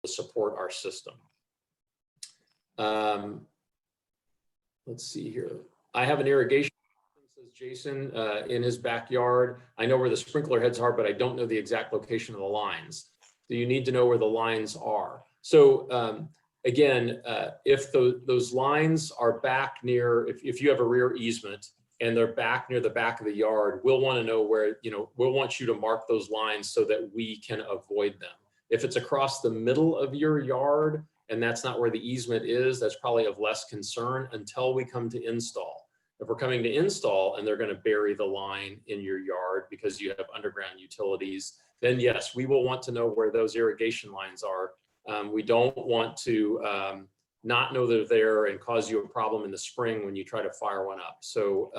to support our system. Let's see here. I have an irrigation, says Jason, in his backyard. I know where the sprinkler heads are, but I don't know the exact location of the lines. So you need to know where the lines are. So again, if those lines are back near, if you have a rear easement and they're back near the back of the yard, we'll want to know where, we'll want you to mark those lines so that we can avoid them. If it's across the middle of your yard and that's not where the easement is, that's probably of less concern until we come to install. If we're coming to install and they're going to bury the line in your yard because you have underground utilities, then yes, we will want to know where those irrigation lines are. We don't want to not know they're there and cause you a problem in the spring when you try to fire one up. So,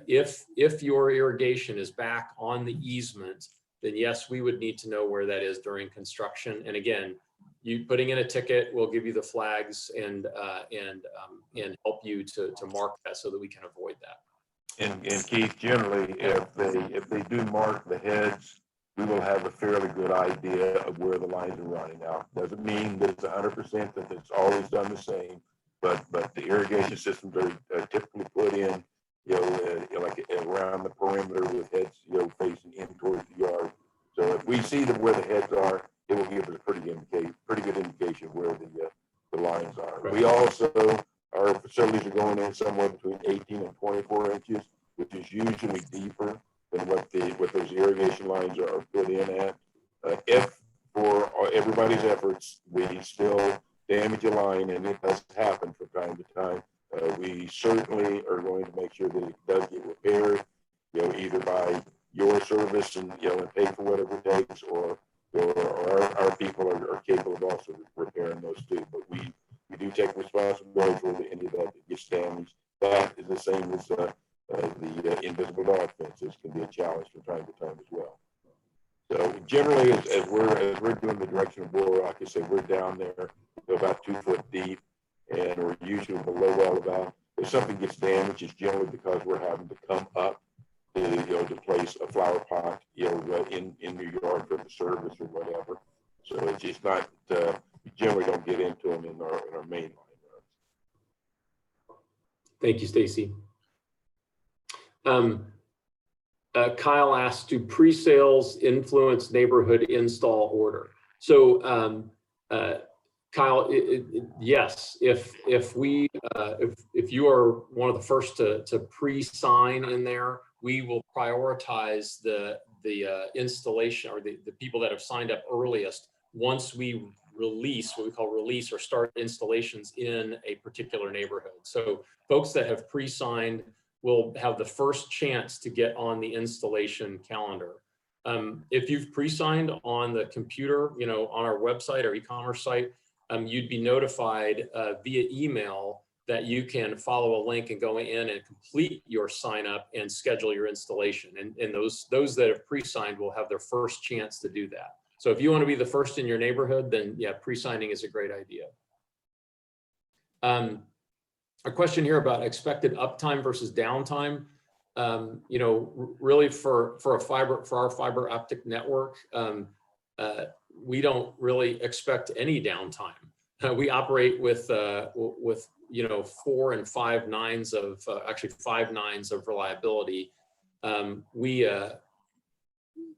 if your irrigation is back on the easement, then yes, we would need to know where that is during construction. And again, you putting in a ticket will give you the flags and help you to mark that so that we can avoid that. And Keith, generally, if they do mark the heads, we will have a fairly good idea of where the lines are running. Now, doesn't mean that it's 100% that it's always done the same, but the irrigation systems are typically put in, like around the perimeter with heads, facing in towards the yard. So if we see where the heads are, it will give us a pretty good indication of where the lines are. Right. We also, our facilities are going in somewhere between 18 and 24 inches, which is usually deeper than what those irrigation lines are put in at. If for everybody's efforts, we still damage a line, and it does happen from time to time, we certainly are going to make sure that it does get repaired, either by your service and pay for whatever it takes, or our people are capable of also repairing those too. But we do take responsibility for any of that gets damaged. That is the same as the invisible dog fences can be a challenge from time to time as well. So generally, as we're doing the direction of Bull Rock, I say we're down there about 2 foot deep, and we're usually below well about. If something gets damaged, it's generally because we're having to come up to place a flower pot, in your yard for the service or whatever. So it's just not. We generally don't get into them in our main line runs. Thank you, Stacy. Kyle asked, do pre-sales influence neighborhood install order? So Kyle, yes, if you are one of the first to pre-sign in there, we will prioritize the installation, or the people that have signed up earliest once we release, what we call release or start installations in a particular neighborhood. So folks that have pre-signed will have the first chance to get on the installation calendar. If you've pre-signed on the computer, on our website or e-commerce site, you'd be notified via email that you can follow a link and go in and complete your sign up and schedule your installation. And those that have pre-signed will have their first chance to do that. So if you want to be the first in your neighborhood, then yeah, pre-signing is a great idea. A question here about expected uptime versus downtime. Really for our fiber optic network, we don't really expect any downtime. We operate with 4 and 5 nines of actually 5 nines of reliability.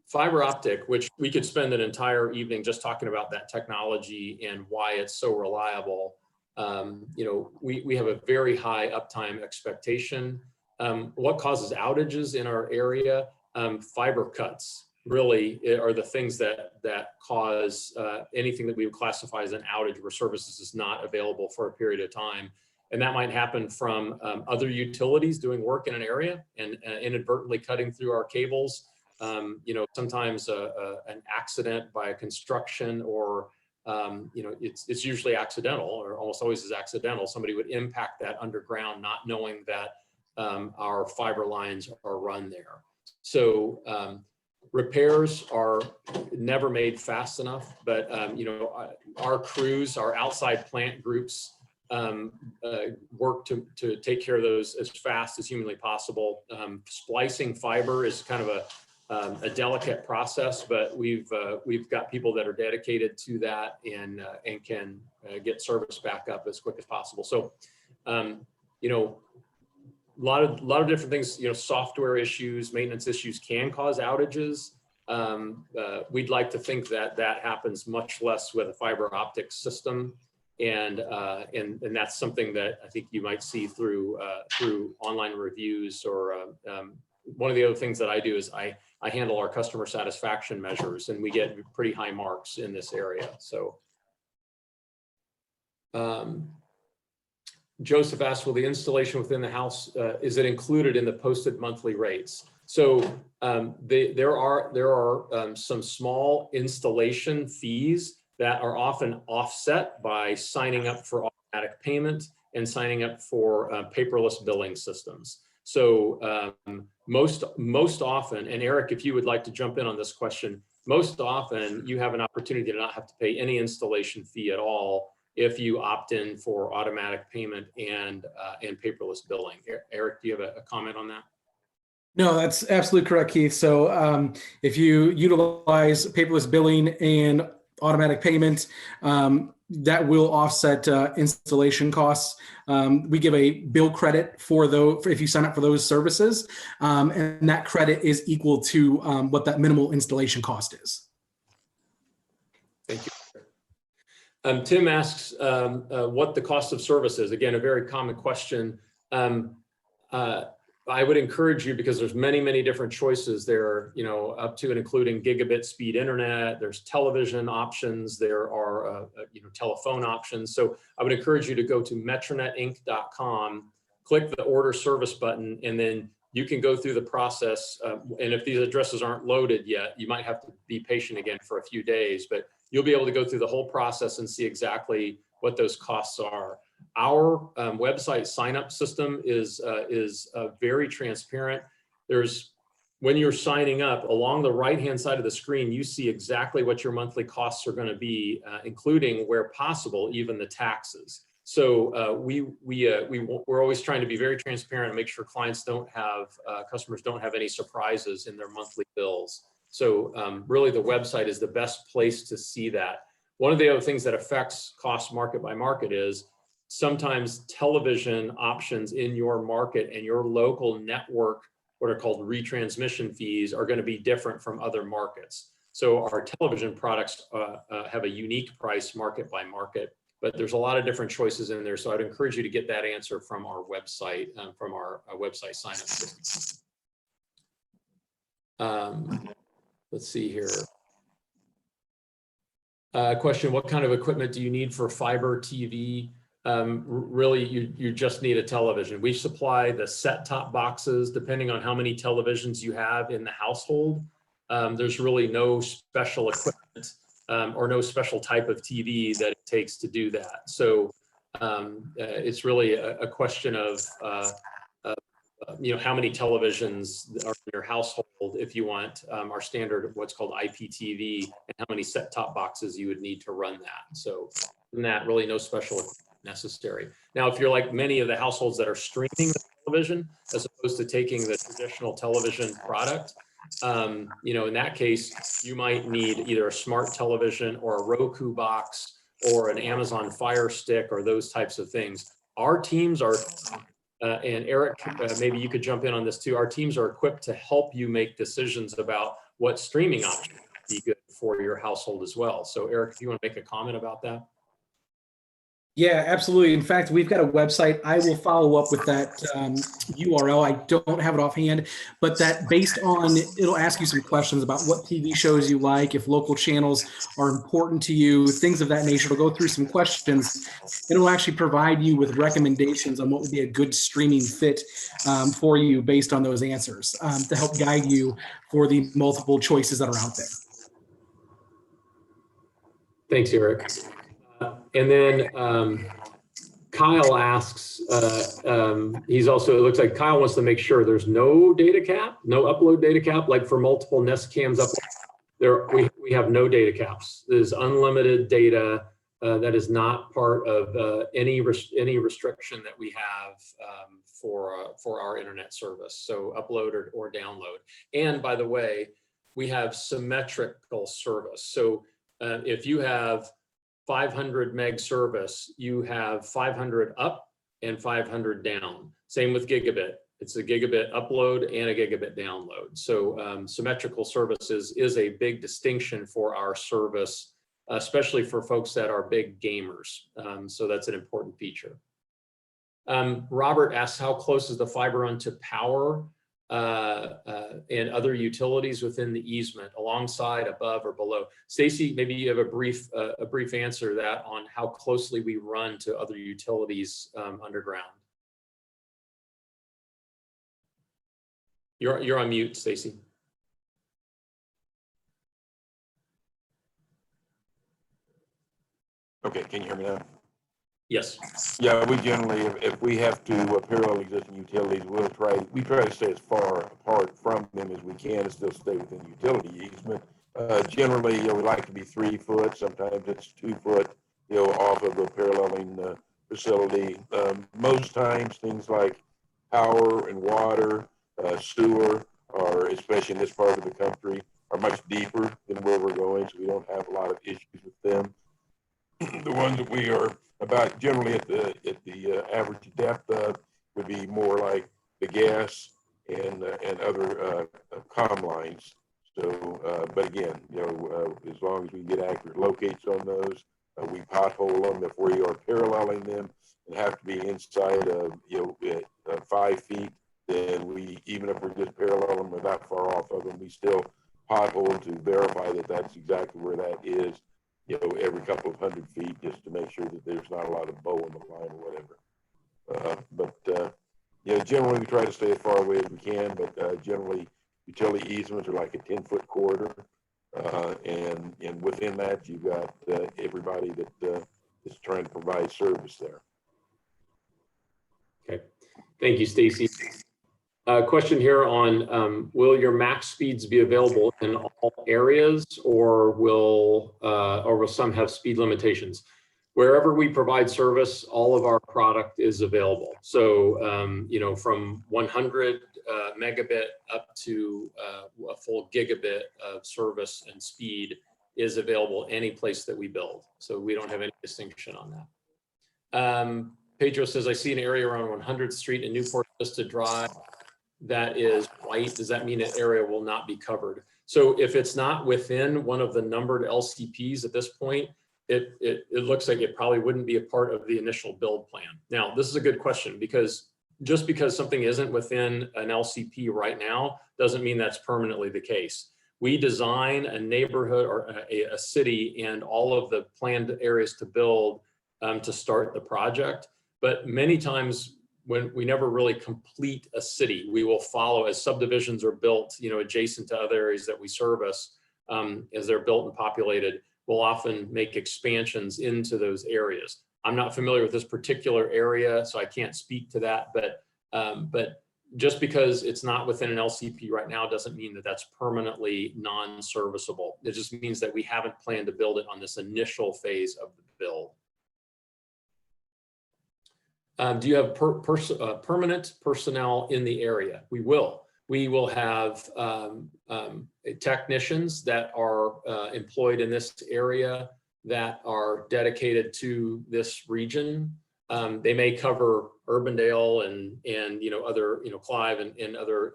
Fiber optic, which we could spend an entire evening just talking about that technology and why it's so reliable. We have a very high uptime expectation. What causes outages in our area? Fiber cuts really are the things that cause anything that we would classify as an outage where services is not available for a period of time. And that might happen from other utilities doing work in an area and inadvertently cutting through our cables. Sometimes an accident by a construction, or it's usually accidental, or almost always is accidental. Somebody would impact that underground, not knowing that our fiber lines are run there. So repairs are never made fast enough, but our crews, our outside plant groups work to take care of those as fast as humanly possible. Splicing fiber is kind of a delicate process, but we've got people that are dedicated to that and can get service back up as quick as possible. So, you know, a lot of different things, you know, software issues, maintenance issues can cause outages. We'd like to think that that happens much less with a fiber optic system. And that's something that I think you might see through online reviews, or one of the other things that I do is I handle our customer satisfaction measures, and we get pretty high marks in this area. So Joseph asked, will the installation within the house, is it included in the posted monthly rates? So there are some small installation fees that are often offset by signing up for automatic payment and signing up for paperless billing systems. So most often, and Eric, if you would like to jump in on this question, most often you have an opportunity to not have to pay any installation fee at all if you opt in for automatic payment and paperless billing. Eric, do you have a comment on that? No, that's absolutely correct, Keith. So if you utilize paperless billing and automatic payment, that will offset installation costs. We give a bill credit for those if you sign up for those services, and that credit is equal to what that minimal installation cost is. Thank you. Tim asks what the cost of service is. Again, a very common question. I would encourage you, because there's many different choices there, you know, up to and including gigabit speed internet. There's television options. There are you know, telephone options. So I would encourage you to go to metronetinc.com, click the order service button, and then you can go through the process. And if these addresses aren't loaded yet, you might have to be patient again for a few days, but you'll be able to go through the whole process and see exactly what those costs are. Our website sign-up system is very transparent. When you're signing up, along the right-hand side of the screen, you see exactly what your monthly costs are going to be, including, where possible, even the taxes. So we're always trying to be very transparent and make sure clients don't have, customers don't have any surprises in their monthly bills. So really the website is the best place to see that. One of the other things that affects cost market by market is sometimes television options in your market and your local network, what are called retransmission fees, are going to be different from other markets. So our television products have a unique price market by market, but there's a lot of different choices in there. So I'd encourage you to get that answer from our website, website sign-up system. Let's see here. Question, what kind of equipment do you need for fiber TV? Really, you just need a television. We supply the set-top boxes depending on how many televisions you have in the household. There's really no special equipment or no special type of TV that it takes to do that. So it's really a question of you know, how many televisions are in your household if you want our standard, what's called IPTV, and how many set-top boxes you would need to run that. So in that, really no special equipment necessary. Now, if you're like many of the households that are streaming the television as opposed to taking the traditional television product, you know, in that case, you might need either a smart television or a Roku box or an Amazon Fire Stick or those types of things. Our teams are, and Eric, maybe you could jump in on this too. Our teams are equipped to help you make decisions about what streaming option would be good for your household as well. So Eric, if you want to make a comment about that. Yeah, absolutely. In fact, we've got a website. I will follow up with that URL. I don't have it offhand, but that based on, it'll ask you some questions about what TV shows you like, if local channels are important to you, things of that nature. It'll go through some questions. It'll actually provide you with recommendations on what would be a good streaming fit for you based on those answers to help guide you for the multiple choices that are out there. Thanks, Eric. And then Kyle asks, he's also, it looks like Kyle wants to make sure there's no data cap, no upload data cap, like for multiple Nest cams up there. We have no data caps. There's unlimited data. That is not part of any restriction that we have for our internet service. So upload or download. And by the way, we have symmetrical service. So if you have 500 meg service, you have 500 up and 500 down. Same with gigabit. It's a gigabit upload and a gigabit download. So symmetrical services is a big distinction for our service, especially for folks that are big gamers. So that's an important feature. Robert asks, how close is the fiber run to power and other utilities within the easement, alongside, above, or below? Stacy, maybe you have a brief answer to that on how closely we run to other utilities underground. You're on mute, Stacy. Okay, can you hear me now? Yes. Yeah, we generally, if we have to parallel existing utilities, we try to stay as far apart from them as we can and still stay within the utility easement. Generally, we like to be 3 foot. Sometimes it's 2 foot, off of a paralleling facility. Most times, things like power and water, sewer, or especially in this part of the country, are much deeper than where we're going, so we don't have a lot of issues with them. The ones that we are about generally at the average depth of would be more like the gas and other comm lines. So, but again, as long as we get accurate locates on those, we pothole them if we are paralleling them and have to be inside of 5 feet. Then we, even if we're just paralleling them that far off of them, we still pothole to verify that that's exactly where that is. Every couple of 100 feet, just to make sure that there's not a lot of bow on the line or whatever. But generally we try to stay as far away as we can, but generally utility easements are like a 10-foot corridor. And within that, you've got everybody that is trying to provide service there. Okay, thank you, Stacy. Question here on, will your max speeds be available in all areas, or will some have speed limitations? Wherever we provide service, all of our product is available. So, from 100 megabit up to a full gigabit of service and speed is available any place that we build. So we don't have any distinction on that. Pedro says, I see an area around 100th Street in Newport Vista Drive that is white. Does that mean that area will not be covered? So if it's not within one of the numbered LCPs at this point, it looks like it probably wouldn't be a part of the initial build plan. Now, this is a good question, because just because something isn't within an LCP right now doesn't mean that's permanently the case. We design a neighborhood or a city and all of the planned areas to build to start the project. But many times when we never really complete a city, we will follow as subdivisions are built, adjacent to other areas that we service, as they're built and populated, we'll often make expansions into those areas. I'm not familiar with this particular area, so I can't speak to that, but just because it's not within an LCP right now doesn't mean that that's permanently non-serviceable. It just means that we haven't planned to build it on this initial phase of the build. Do you have permanent personnel in the area? We will. We will have technicians that are employed in this area that are dedicated to this region. They may cover Urbandale and other Clive and other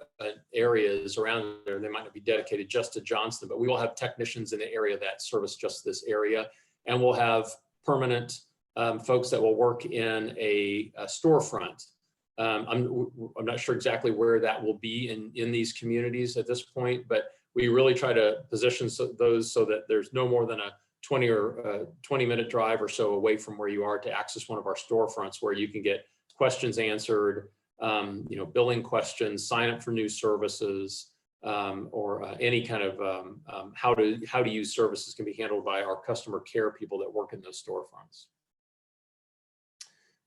areas around there. They might not be dedicated just to Johnston, but we will have technicians in the area that service just this area, and we'll have permanent folks that will work in a storefront. I'm not sure exactly where that will be in these communities at this point, but we really try to position those so that there's no more than a 20-minute drive or so away from where you are to access one of our storefronts, where you can get questions answered, billing questions, sign up for new services, or any kind of how to use services can be handled by our customer care people that work in those storefronts.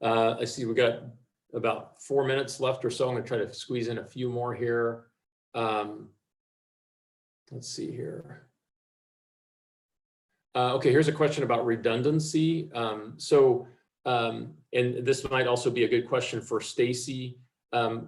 I see we got about 4 minutes left or so. I'm gonna try to squeeze in a few more here. Let's see here. Okay, here's a question about redundancy. And this might also be a good question for Stacy.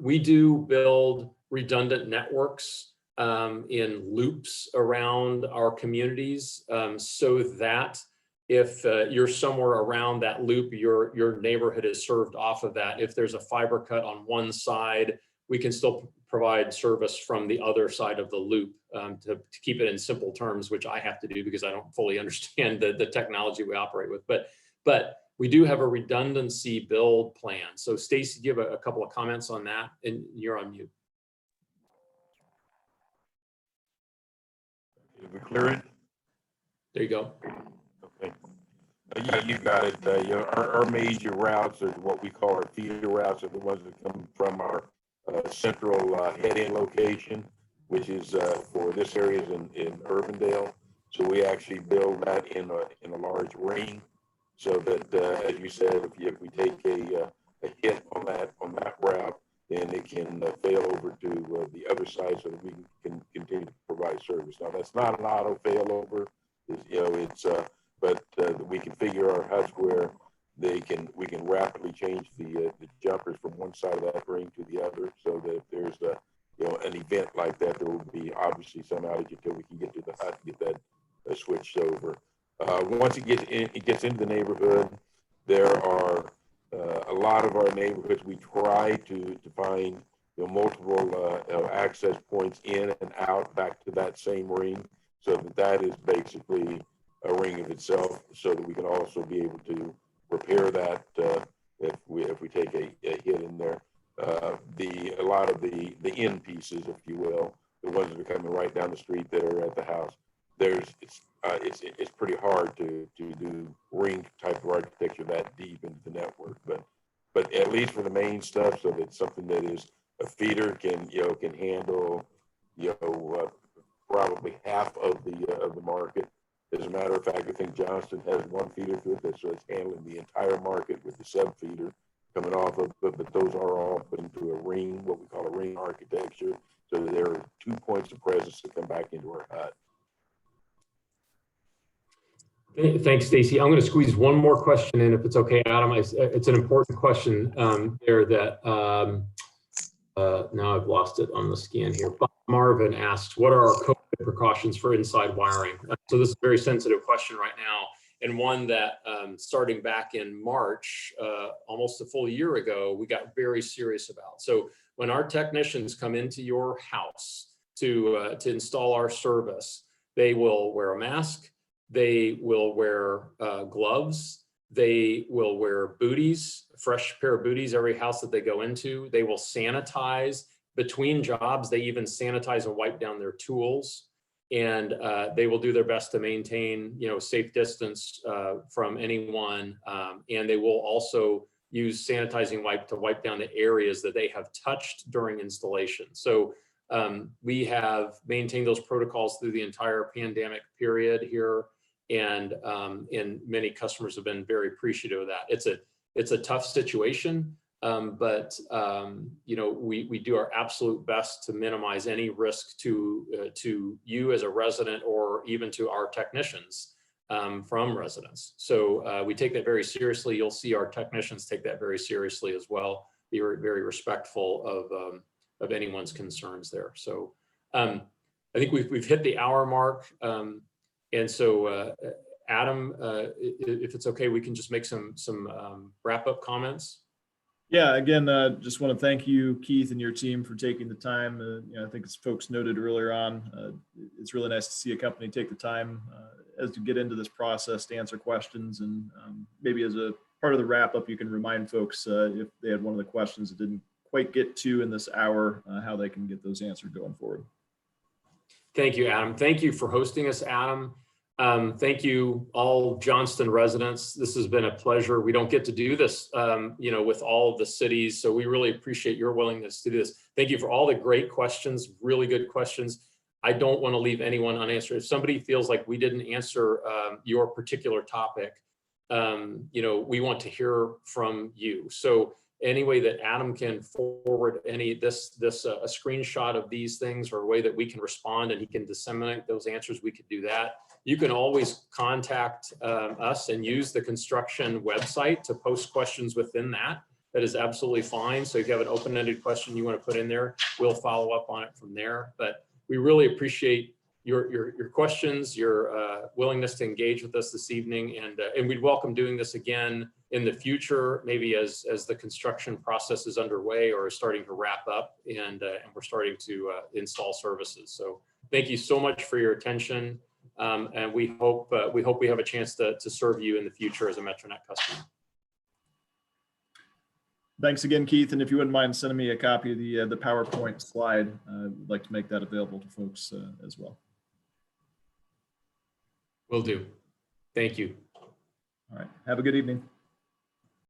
We do build redundant networks in loops around our communities, so that if you're somewhere around that loop, your neighborhood is served off of that. If there's a fiber cut on one side, we can still provide service from the other side of the loop, to keep it in simple terms, which I have to do because I don't fully understand the technology we operate with. But we do have a redundancy build plan. So Stacy, give a couple of comments on that, and you're on mute. Did we clear it? There you go. Okay. Yeah, you got it. Our major routes are what we call our feeder routes, are the ones that come from our central head-in location, which is for this area is in Urbandale. So we actually build that in a large ring, so that as you said, if we take a hit on that route, then it can fail over to the other side, so that we can continue to provide service. Now that's not an auto failover, but we can figure our huts where we can rapidly change the jumpers from one side of that ring to the other, so that if there's an event like that, there will be obviously some outage until we can get to the hut and get that switched over. Once it gets into the neighborhood, there are a lot of our neighborhoods we try to find multiple access points in and out back to that same ring, so that is basically a ring of itself, so that we can also be able to repair that if we take a hit in there. A lot of the end pieces, if you will, the ones that are coming right down the street that are at the house, it's pretty hard to do ring type of architecture that deep into the network, but at least for the main stuff, so that something that is a feeder can handle probably half of the market. As a matter of fact, I think Johnston has one feeder to it, so it's handling the entire market with the sub feeder coming off of, but those are all put into a ring, what we call a ring architecture, so that there are 2 points of presence to come back into our hut. Thanks, Stacy. I'm going to squeeze one more question in, if it's okay, Adam. It's an important question there that now I've lost it on the scan here. Bob Marvin asks, what are our COVID precautions for inside wiring? So this is a very sensitive question right now, and one that starting back in March, almost a full year ago, we got very serious about. So when our technicians come into your house to install our service, they will wear a mask, they will wear gloves, they will wear booties, fresh pair of booties every house that they go into. They will sanitize between jobs. They even sanitize and wipe down their tools, and they will do their best to maintain, safe distance from anyone. And they will also use sanitizing wipe to wipe down the areas that they have touched during installation. So we have maintained those protocols through the entire pandemic period here. And many customers have been very appreciative of that. It's a tough situation, but we do our absolute best to minimize any risk to you as a resident, or even to our technicians from residents. So we take that very seriously. You'll see our technicians take that very seriously as well. Be very respectful of anyone's concerns there. So I think we've hit the hour mark. And so, Adam, if it's okay, we can just make some wrap-up comments. Yeah, again, just want to thank you, Keith, and your team for taking the time. I think as folks noted earlier on, it's really nice to see a company take the time as to get into this process to answer questions. And maybe as a part of the wrap-up, you can remind folks if they had one of the questions that didn't quite get to in this hour, how they can get those answered going forward. Thank you, Adam. Thank you for hosting us, Adam. Thank you, all Johnston residents. This has been a pleasure. We don't get to do this, with all of the cities. So we really appreciate your willingness to do this. Thank you for all the great questions, really good questions. I don't want to leave anyone unanswered. If somebody feels like we didn't answer your particular topic, we want to hear from you. So any way that Adam can forward a screenshot of these things, or a way that we can respond and he can disseminate those answers, we could do that. You can always contact us and use the construction website to post questions within that. That is absolutely fine. So if you have an open-ended question you want to put in there, we'll follow up on it from there. But we really appreciate your questions, your willingness to engage with us this evening, and we'd welcome doing this again in the future, maybe as the construction process is underway or is starting to wrap up, and we're starting to install services. So thank you so much for your attention, and we hope we have a chance to serve you in the future as a MetroNet customer. Thanks again, Keith. And if you wouldn't mind sending me a copy of the PowerPoint slide, I'd like to make that available to folks as well. Will do. Thank you. All right. Have a good evening.